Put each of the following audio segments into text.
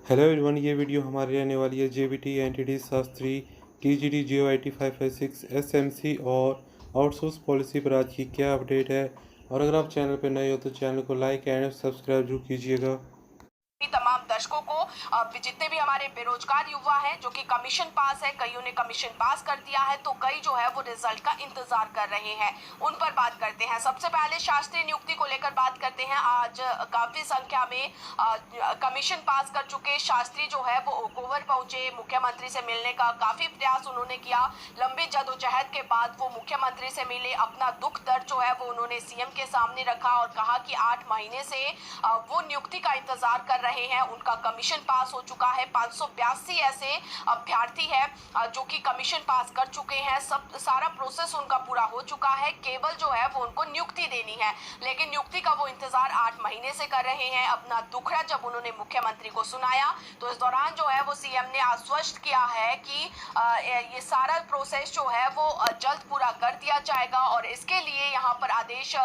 Hello everyone, ये video हमारी रहने वाली है JBT NTD Shastri TGT GOIT 556 SMC और आउटसोर्स पॉलिसी पर आज की क्या अपडेट है। और अगर आप चैनल पर नए हो तो चैनल को लाइक एंड सब्सक्राइब जरूर कीजिएगा। तमाम दर्शकों को जितने भी हमारे बेरोजगार युवा हैं जो कि कमीशन पास है, कईयों ने कमीशन पास कर दिया है तो कई जो है वो रिजल्ट का इंतजार कर रहे हैं, उन पर बात करते हैं। सबसे पहले शास्त्रीय नियुक्ति को लेकर बात करते हैं। आज काफी संख्या में कमीशन पास कर चुके शास्त्री जो है वो ओकोवर पहुंचे, मुख्यमंत्री से मिलने का काफी प्रयास उन्होंने किया। लंबी जदोजहद के बाद वो मुख्यमंत्री से मिले, अपना दुख दर्द जो है वो उन्होंने सीएम के सामने रखा और कहा कि 8 महीने से वो नियुक्ति का इंतजार कर रहे हैं। उनका कमीशन पास हो चुका है। 582 ऐसे अभ्यर्थी है जो कि कमीशन पास कर चुके हैं। सब सारा प्रोसेस उनका पूरा हो चुका है, केवल जो है वो उनको नियुक्ति देनी है। लेकिन नियुक्ति का वो इंतजार 8 महीने से कर रहे हैं। अपना दुखड़ा जब उन्होंने मुख्यमंत्री को सुनाया तो इस दौरान जो है वो सीएम ने आश्वस्त किया है कि ये सारा प्रोसेस जो है वो जल्द पूरा कर दिया जाएगा और इसके लिए यहाँ पर आदेश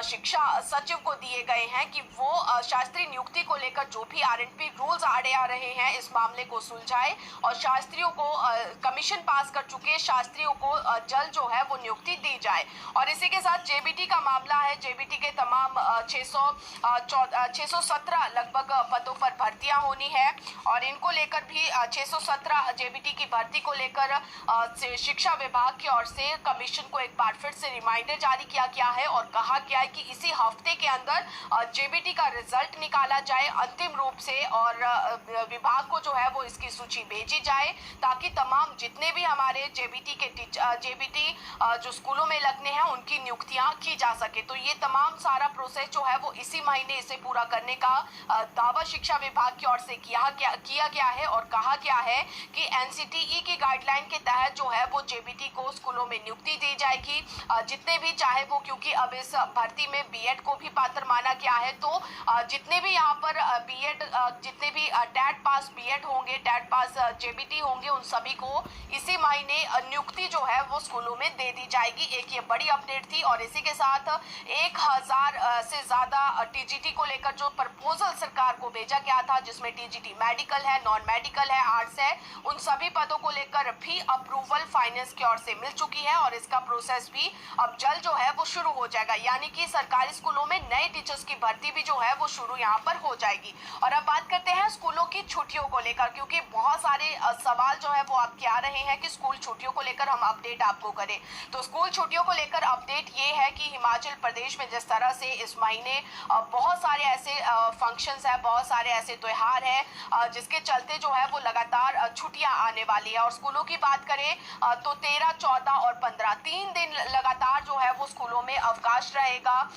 शिक्षा सचिव को दिए गए हैं कि वो शास्त्री नियुक्ति को लेकर जो भी आरएनपी रूल्स आड़े आ रहे हैं इस मामले को सुलझाए और शास्त्रियों को कमीशन पास कर चुके शास्त्रियों को जल्द जो है वो नियुक्ति दी जाए। और इसी के साथ जेबीटी का मामला है। जेबीटी के तमाम 617 लगभग पदों पर भर्तियां होनी है और इनको लेकर भी 617 जेबीटी की भर्ती को लेकर शिक्षा विभाग की ओर से कमीशन को एक बार फिर से रिमाइंडर जारी किया गया है और कहा गया है कि इसी हफ्ते के अंदर जेबीटी का रिजल्ट निकाला जाए अंतिम रूप से और विभाग को जो है वो इसकी सूची भेजी जाए ताकि तमाम जितने भी हमारे जेबीटी जो स्कूलों में लगने हैं उनकी नियुक्तियां की जा सके। तो ये तमाम सारा प्रोसेस जो है वो इसी महीने इसे पूरा करने का दावा शिक्षा विभाग की ओर से किया गया है और कहा गया है कि एनसीटीई की गाइडलाइन के तहत जो है वो जेबीटी को स्कूलों में नियुक्ति दी जाएगी। जितने भी चाहे वो, क्योंकि अब इस भर्ती में बीएड को भी पात्र माना गया है तो जितने भी यहाँ पर बीएड जितने भी टैट पास बीएड होंगे, टैट पास जेबीटी होंगे, उन सभी को इसी महीने नियुक्ति जो है वो स्कूलों में दे दी जाएगी। एक ये बड़ी अपडेट थी और इसी के साथ 1000 से ज्यादा टीजीटी को लेकर जो प्रपोजल सरकार को भेजा गया था जिसमें टीजीटी मेडिकल है, नॉन मेडिकल है, आर्ट्स है, उन सभी पदों को लेकर भी अप्रूवल फाइनेंस की ओर से मिल चुकी है और इसका प्रोसेस भी अब जल्द जो है वो शुरू हो जाएगा। यानी कि सरकारी स्कूलों में नए टीचर्स की भर्ती भी जो है वो शुरू यहाँ पर हो जाएगी। और अब बात करते हैं स्कूलों की छुट्टियों को लेकर, क्योंकि बहुत सारे सवाल जो है वो आपके आ रहे हैं कि स्कूल छुट्टियों को लेकर हम अपडेट आपको करें। तो स्कूल छुट्टियों को लेकर अपडेट ये है कि हिमाचल प्रदेश में जिस तरह से इस महीने बहुत सारे ऐसे फंक्शंस है, बहुत सारे ऐसे त्योहार है जिसके चलते जो है वो लगातार छुट्टियां आने वाली है। और स्कूलों की बात करें तो 13, 14 और 15 3 दिन लगातार जो है वो स्कूलों में अवकाश रहेगा।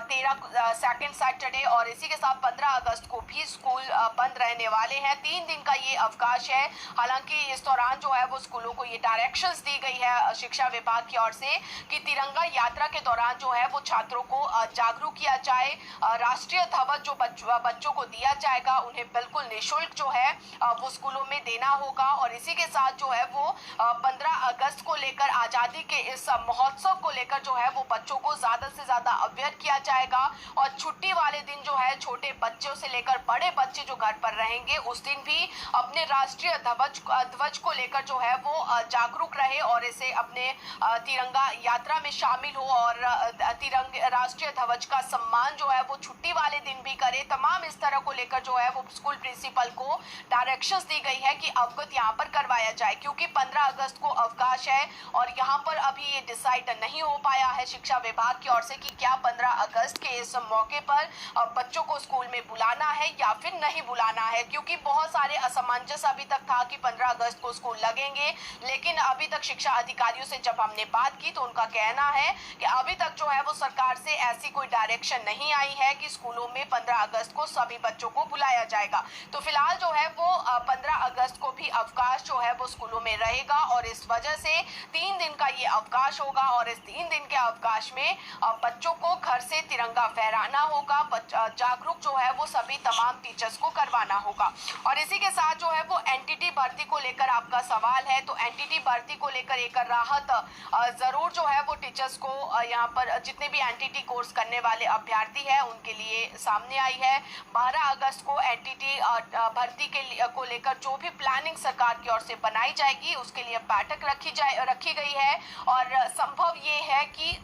13 सेकंड सैटरडे और इसी के साथ 15 अगस्त को भी स्कूल बंद रहने वाले हैं। 3 दिन का ये अवकाश है। हालांकि इस दौरान जो है वो स्कूलों को ये डायरेक्शंस दी गई है शिक्षा विभाग की ओर से कि तिरंगा यात्रा के दौरान जो है वो छात्रों को जागरूक किया जाए। राष्ट्रीय ध्वज जो बच्चों को दिया जाएगा उन्हें बिल्कुल निःशुल्क जो है वो स्कूलों में देना होगा। और इसी के साथ जो है वो 15 अगस्त को लेकर आजादी के इस महोत्सव को लेकर जो है वो बच्चों को ज्यादा से ज्यादा अवेयर किया जाएगा। और छुट्टी वाले दिन जो है छोटे बच्चों से लेकर बड़े बच्चे जो घर पर रहेंगे उस दिन भी अपने राष्ट्रीय ध्वज को लेकर जो है वो जागरूक रहे और इसे अपने तिरंगा यात्रा में शामिल हो और तिरंगे राष्ट्रीय ध्वज का सम्मान जो है वो छुट्टी वाले दिन भी करे। तमाम इस तरह को लेकर जो है वो स्कूल प्रिंसिपल को डायरेक्शंस दी गई है कि अवगत यहाँ पर करवाया जाए, क्योंकि 15 अगस्त को अवकाश है और यहाँ पर अभी ये डिसाइड नहीं हो पाया है शिक्षा विभाग की ओर से कि क्या 15 अगस्त के इस मौके पर बच्चों को स्कूल में बुलाना है या फिर नहीं बुलाना है, क्योंकि बहुत सारे असमंजस अभी तक था कि 15 अगस्त को स्कूल लगेंगे। लेकिन अभी तक शिक्षा अधिकारियों से जब हमने बात की तो उनका कहना है कि अभी तक जो है वो सरकार से ऐसी कोई डायरेक्शन नहीं आई है कि स्कूलों में 15 अगस्त को सभी बच्चों को बुलाया जाएगा। तो फिलहाल जो है वो 15 अगस्त को भी अवकाश जो है वो स्कूलों में रहेगा और इस वजह से 3 दिन का ये अवकाश होगा और इस 3 दिन के अवकाश में बच्चों को घर से तिरंगा फहराना होगा। जागरूक जो है वो सभी तमाम टीचर्स टीचर्स को करवाना होगा। और इसी के साथ जो है वो एनटीटी भर्ती को लेकर आपका सवाल है, तो एनटीटी भर्ती को लेकर एक राहत जरूर जो है वो टीचर्स को यहाँ पर जितने भी एनटीटी कोर्स करने वाले अभ्यर्थी हैं उनके लिए सामने आई है। 12 अगस्त को एनटीटी भर्ती को लेकर जो भी प्लानिंग सरकार की ओर से बनाई जाएगी उसके लिए बैठक रखी गई है। और संभव ये है कि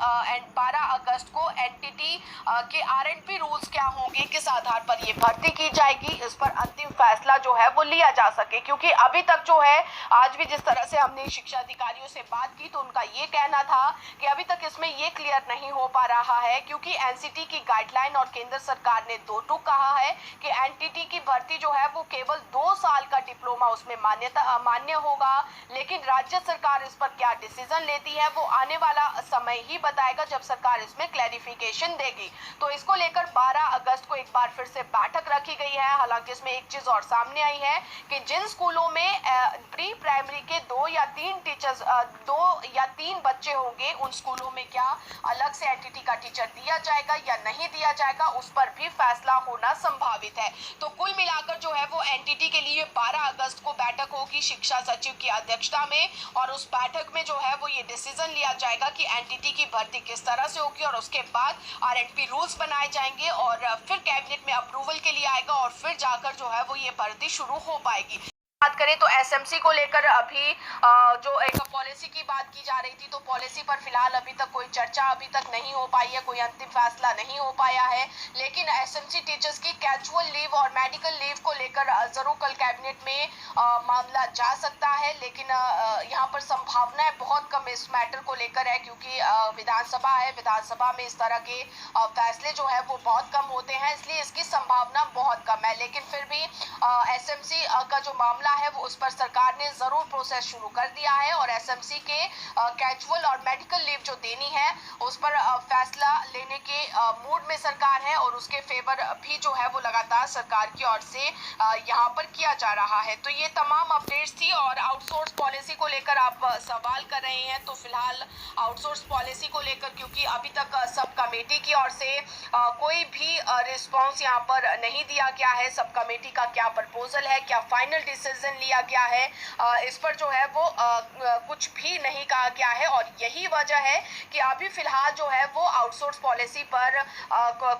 12 अगस्त को एनटीटी के आरएनपी रूल्स क्या होंगे, किस आधार पर ये भर्ती की जाएगी, इस पर अंतिम फैसला जो है वो लिया जा सके। क्योंकि अभी तक जो है आज भी जिस तरह से हमने शिक्षा अधिकारियों से बात की तो उनका ये कहना था कि अभी तक इसमें ये क्लियर नहीं हो पा रहा है, क्योंकि एनसीटी की गाइडलाइन और केंद्र सरकार ने दो टूक कहा है कि एनटीटी की भर्ती जो है वो केवल 2 साल का डिप्लोमा उसमें मान्य होगा। लेकिन राज्य सरकार इस पर क्या डिसीजन लेती है वो आने वाला समय ही बताएगा, जब सरकार इसमें क्लैरिफिकेशन देगी। तो इसको लेकर 12 अगस्त को एक बार फिर से बैठक रखी गई है। हालांकि इसमें एक चीज और सामने आई है कि जिन स्कूलों में प्री प्राइमरी के 2 या 3 बच्चे होंगे उन स्कूलों में क्या अलग से एनटीटी का टीचर दिया जाएगा या नहीं दिया जाएगा, उस पर भी फैसला होना संभावित है। तो कुल मिलाकर जो है वो एनटीटी के लिए 12 अगस्त को बैठक होगी शिक्षा सचिव की अध्यक्षता में, और उस बैठक में जो है वो ये डिसीजन लिया जाएगा कि एनटीटी की भर्ती किस तरह से होगी, और उसके बाद आरएनपी रूल्स बनाए जाएंगे और फिर कैबिनेट में अप्रूवल के लिए आएगा और फिर जाकर जो है वो ये भर्ती शुरू हो पाएगी। बात करें तो एसएमसी को लेकर अभी जो एक पॉलिसी की बात की जा रही थी, तो पॉलिसी पर फिलहाल अभी तक कोई चर्चा अभी तक नहीं हो पाई है, कोई अंतिम फैसला नहीं हो पाया है। लेकिन एसएमसी टीचर्स की कैजुअल लीव और मेडिकल लीव को लेकर जरूर कल कैबिनेट में मामला जा सकता है। लेकिन यहाँ पर संभावनाएं बहुत कम इस मैटर को लेकर है, क्योंकि विधानसभा है, विधानसभा में इस तरह के फैसले जो है वो बहुत कम होते हैं, इसलिए इसकी संभावना बहुत कम है। लेकिन फिर भी एसएमसी का जो मामला है वो उस पर सरकार ने जरूर प्रोसेस शुरू कर दिया है, और एसएमसी के कैजुअल और मेडिकल लीव जो देनी है उस पर फैसला लेने के मूड में सरकार है, और उसके फेवर भी जो है वो लगातार सरकार की ओर से यहाँ पर किया जा रहा है। तो ये तमाम अपडेट्स थी। और आउटसोर्स पॉलिसी को लेकर आप सवाल कर रहे हैं, तो फिलहाल आउटसोर्स पॉलिसी को लेकर क्योंकि अभी तक सब कमेटी की ओर से कोई भी रिस्पॉन्स यहाँ पर नहीं दिया गया है, सब कमेटी का क्या प्रपोजल है, क्या फाइनल डिसीजन लिया गया है, इस पर जो है वो कुछ भी नहीं कहा गया है। और यही वजह है कि अभी फिलहाल जो है वो आउटसोर्स पॉलिसी पर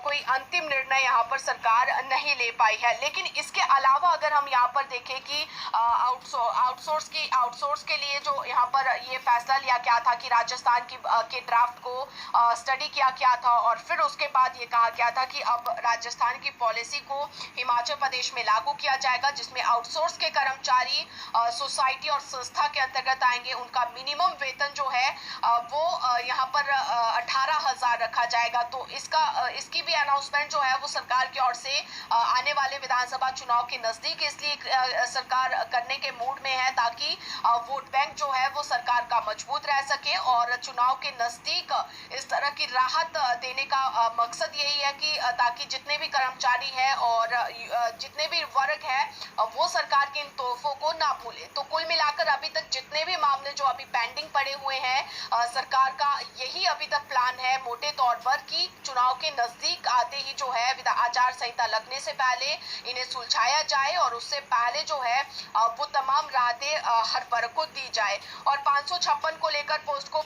कोई अंतिम निर्णय यहाँ पर सरकार नहीं ले पाई है। लेकिन इसके अलावा अगर हम यहाँ पर देखें कि आउटसोर्स के लिए जो यहाँ पर ये फैसला लिया गया था कि राजस्थान के ड्राफ्ट को स्टडी किया गया था, और फिर उसके बाद ये कहा गया था कि अब राजस्थान की पॉलिसी को हिमाचल प्रदेश में लागू किया जाएगा, जिसमें आउटसोर्स के कर्मचारी सोसाइटी और संस्था के अंतर्गत आएंगे। उनका मिनिमम वेतन जो है वो यहाँ पर 18,000 रखा जाएगा। तो इसकी भी अनाउंसमेंट जो है वो सरकार की ओर से आने वाले विधानसभा चुनाव के नजदीक इसलिए सरकार करने के मूड में है, ताकि वोट बैंक जो है वो सरकार का मजबूत रह सके। और चुनाव के नजदीक इस तरह की राहत देने का मकसद यही है कि ताकि जितने भी कर्मचारी है और जितने भी वर्ग है वो सरकार के इन तोहफों को ना भूले। तो कुल मिलाकर अभी तक जितने भी मामले जो अभी पेंडिंग पड़े हुए हैं, सरकार का यही अभी तक प्लान है मोटे तौर पर कि चुनाव के नजदीक आते ही जो है आचार संहिता लगने से पहले इन्हें सुलझाया जाए, और उससे पहले जो है वो तमाम राहतें हर वर्ग को दी जाए। और 556 को लेकर पोस्ट कोड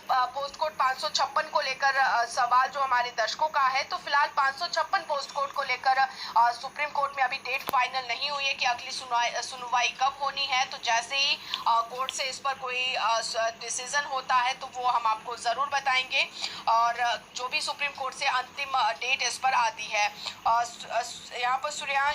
556 को लेकर सवाल जो हमारे दर्शकों का है, तो फिलहाल 556 पोस्ट कोड को लेकर सुप्रीम कोर्ट में अभी डेट फाइनल नहीं हुई है कि अगली सुनवाई कब होनी है। तो जैसे ही कोर्ट से इस पर कोई डिसीजन होता है तो वो हम आपको जरूर बताएंगे, और जो भी सुप्रीम कोर्ट से अंतिम डेट इस पर आती है। यहाँ पर सूर्यांश